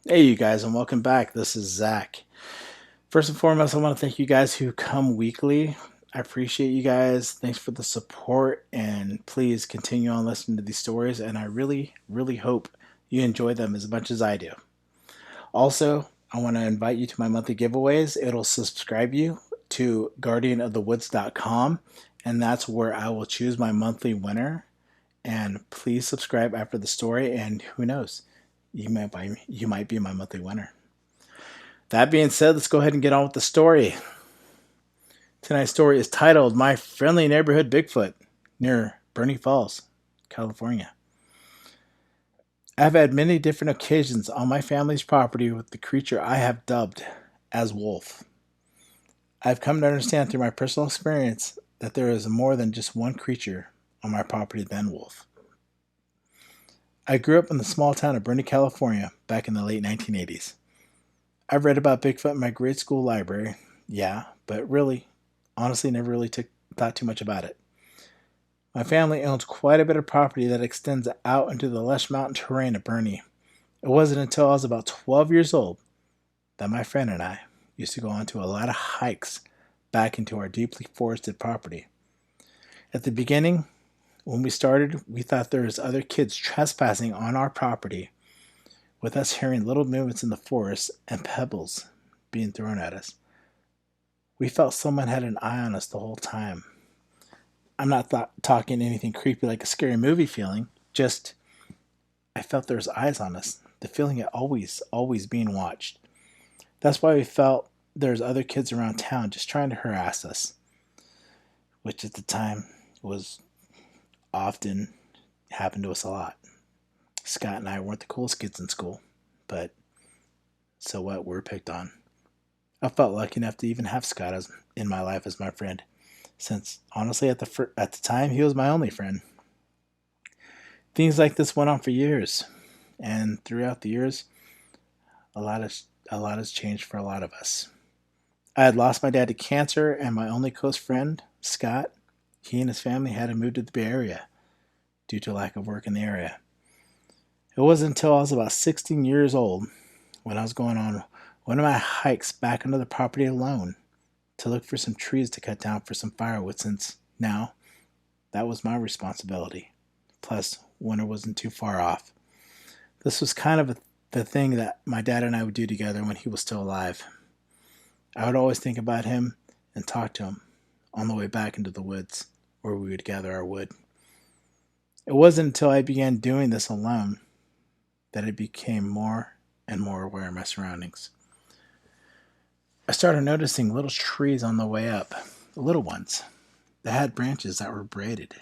Hey, you guys, and welcome back. This is Zach. First and foremost, I want to thank you guys who come weekly. I appreciate you guys. Thanks for the support, and please continue on listening to these stories. And I really, really hope you enjoy them as much as I do. Also, I want to invite you to my monthly giveaways. It'll subscribe you to guardianofthewoods.com, and that's where I will choose my monthly winner. And please subscribe after the story, and who knows, you might be my monthly winner. That being said, let's go ahead and get on with the story. Tonight's story is titled My Friendly Neighborhood Bigfoot near Burney Falls, California. I've had many different occasions on my family's property with the creature I have dubbed as Wolf. I've come to understand through my personal experience that there is more than just one creature on my property than Wolf. I grew up in the small town of Burney, California back in the late 1980s. I've read about Bigfoot in my grade school library, yeah, but really, honestly, never really thought too much about it. My family owns quite a bit of property that extends out into the lush mountain terrain of Burney. It wasn't until I was about 12 years old that my friend and I used to go on to a lot of hikes back into our deeply forested property. At the beginning, when we started, we thought there was other kids trespassing on our property, with us hearing little movements in the forest and pebbles being thrown at us. We felt someone had an eye on us the whole time. I'm not talking anything creepy like a scary movie feeling, just I felt there was eyes on us. The feeling of always being watched. That's why we felt there's other kids around town just trying to harass us, which at the time was often happened to us a lot. Scott and I weren't the coolest kids in school, but so what? We're picked on. I felt lucky enough to even have Scott in my life as my friend, since honestly at the time he was my only friend. Things like this went on for years, and throughout the years, a lot has changed for a lot of us. I had lost my dad to cancer, and my only close friend, Scott, he and his family had to move to the Bay Area due to lack of work in the area. It wasn't until I was about 16 years old when I was going on one of my hikes back into the property alone to look for some trees to cut down for some firewood, since now that was my responsibility. Plus, winter wasn't too far off. This was kind of the thing that my dad and I would do together when he was still alive. I would always think about him and talk to him on the way back into the woods where we would gather our wood. It wasn't until I began doing this alone that I became more and more aware of my surroundings. I started noticing little trees on the way up, little ones that had branches that were braided.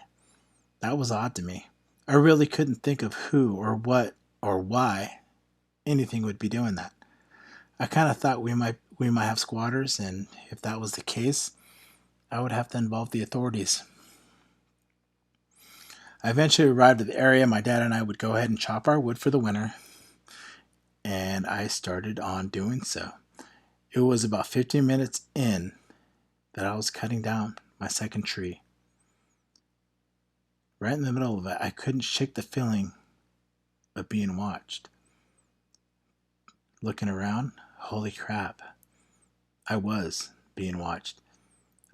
That was odd to me. I really couldn't think of who or what or why anything would be doing that. I kind of thought we might have squatters, and if that was the case, I would have to involve the authorities. I eventually arrived at the area. My dad and I would go ahead and chop our wood for the winter, and I started on doing so. It was about 15 minutes in that I was cutting down my second tree. Right in the middle of it, I couldn't shake the feeling of being watched. Looking around, holy crap, I was being watched.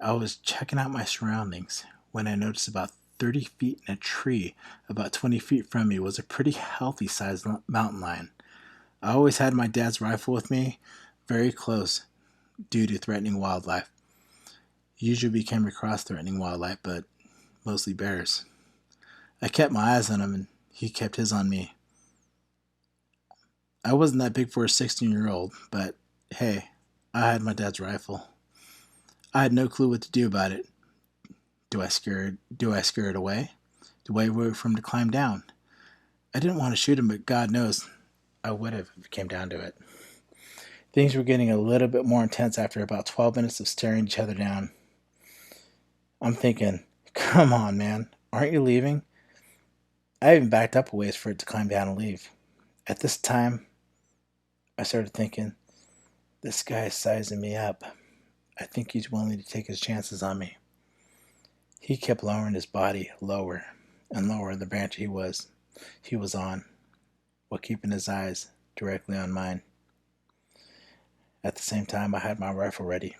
I was checking out my surroundings when I noticed about 30 feet in a tree, about 20 feet from me, was a pretty healthy sized mountain lion. I always had my dad's rifle with me, very close, due to threatening wildlife. Usually we came across threatening wildlife, but mostly bears. I kept my eyes on him, and he kept his on me. I wasn't that big for a 16-year-old, but hey, I had my dad's rifle. I had no clue what to do about it. Do I scare it away? Do I wait for him to climb down? I didn't want to shoot him, but God knows I would have if it came down to it. Things were getting a little bit more intense after about 12 minutes of staring each other down. I'm thinking, come on, man, aren't you leaving? I even backed up a ways for it to climb down and leave. At this time, I started thinking, this guy is sizing me up. I think he's willing to take his chances on me. He kept lowering his body lower and lower the branch he was on, while keeping his eyes directly on mine. At the same time, I had my rifle ready.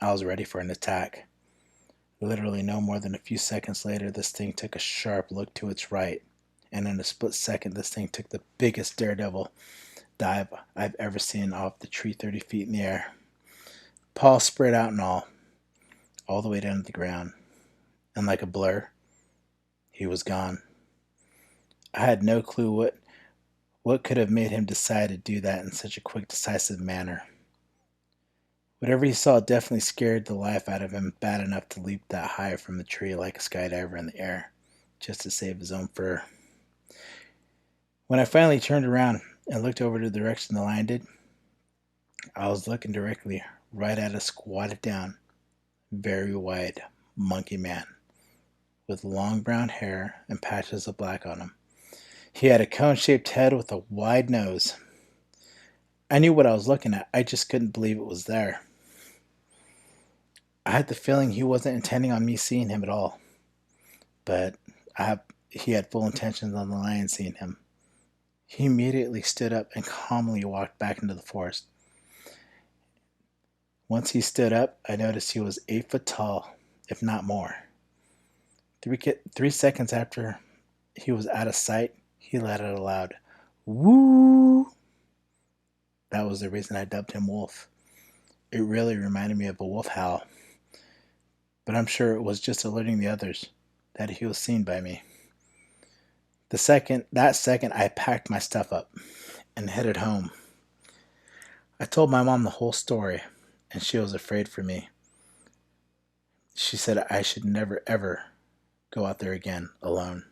I was ready for an attack. Literally no more than a few seconds later, this thing took a sharp look to its right, and in a split second, this thing took the biggest daredevil dive I've ever seen off the tree 30 feet in the air. Paws spread out and all the way down to the ground. And like a blur, he was gone. I had no clue what could have made him decide to do that in such a quick, decisive manner. Whatever he saw definitely scared the life out of him bad enough to leap that high from the tree like a skydiver in the air, just to save his own fur. When I finally turned around and looked over to the direction the lion did, I was looking directly right at a squatted down, very wide monkey man with long brown hair and patches of black on him. He had a cone-shaped head with a wide nose. I knew what I was looking at, I just couldn't believe it was there. I had the feeling he wasn't intending on me seeing him at all, but he had full intentions on the lion seeing him. He immediately stood up and calmly walked back into the forest. Once he stood up, I noticed he was 8 foot tall, if not more. 3 seconds after he was out of sight, he let out a loud woo. That was the reason I dubbed him Wolf. It really reminded me of a wolf howl, but I'm sure it was just alerting the others that he was seen by me. That second, I packed my stuff up and headed home. I told my mom the whole story, and she was afraid for me. She said I should never ever go out there again alone.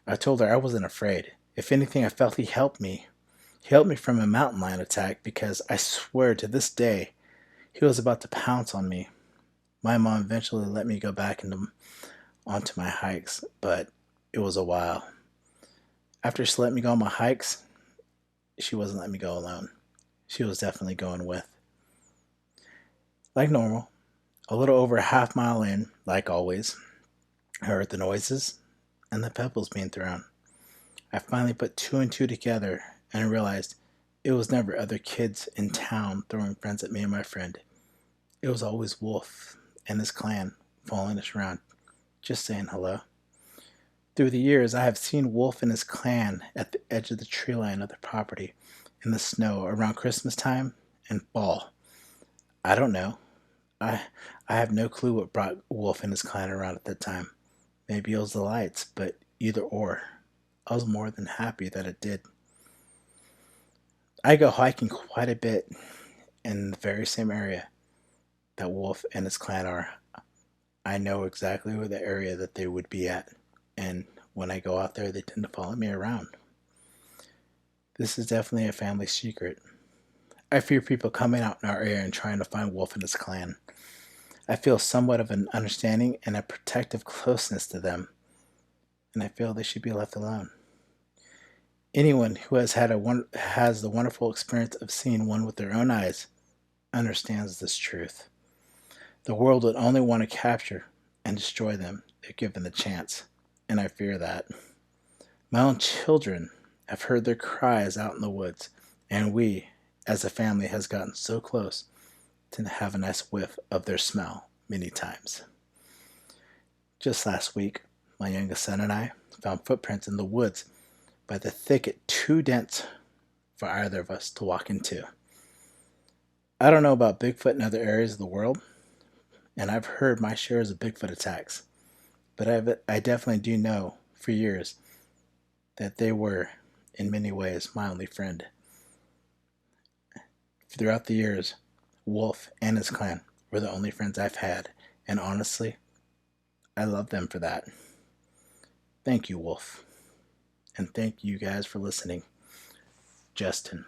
I told her I wasn't afraid. If anything, I felt he helped me. He helped me from a mountain lion attack because I swear to this day he was about to pounce on me. My mom eventually let me go back onto my hikes, but it was a while. After she let me go on my hikes, she wasn't letting me go alone. She was definitely going with. Like normal, a little over a half mile in, like always, I heard the noises and the pebbles being thrown. I finally put 2 and 2 together and realized it was never other kids in town throwing friends at me and my friend. It was always Wolf and his clan following us around, just saying hello. Through the years, I have seen Wolf and his clan at the edge of the tree line of their property in the snow around Christmas time and fall. I don't know. I have no clue what brought Wolf and his clan around at that time. Maybe it was the lights, but either or, I was more than happy that it did. I go hiking quite a bit in the very same area that Wolf and his clan are. I know exactly where the area that they would be at, and when I go out there, they tend to follow me around. This is definitely a family secret. I fear people coming out in our area and trying to find Wolf and his clan. I feel somewhat of an understanding and a protective closeness to them, and I feel they should be left alone. Anyone who has the wonderful experience of seeing one with their own eyes understands this truth. The world would only want to capture and destroy them if given the chance, and I fear that. My own children have heard their cries out in the woods, and we, as a family, has gotten so close to have a nice whiff of their smell many times. Just last week, my youngest son and I found footprints in the woods by the thicket too dense for either of us to walk into. I don't know about Bigfoot in other areas of the world, and I've heard my shares of Bigfoot attacks, but I definitely do know for years that they were, in many ways, my only friend. Throughout the years, Wolf and his clan were the only friends I've had, and honestly, I love them for that. Thank you, Wolf. And thank you guys for listening. Justin.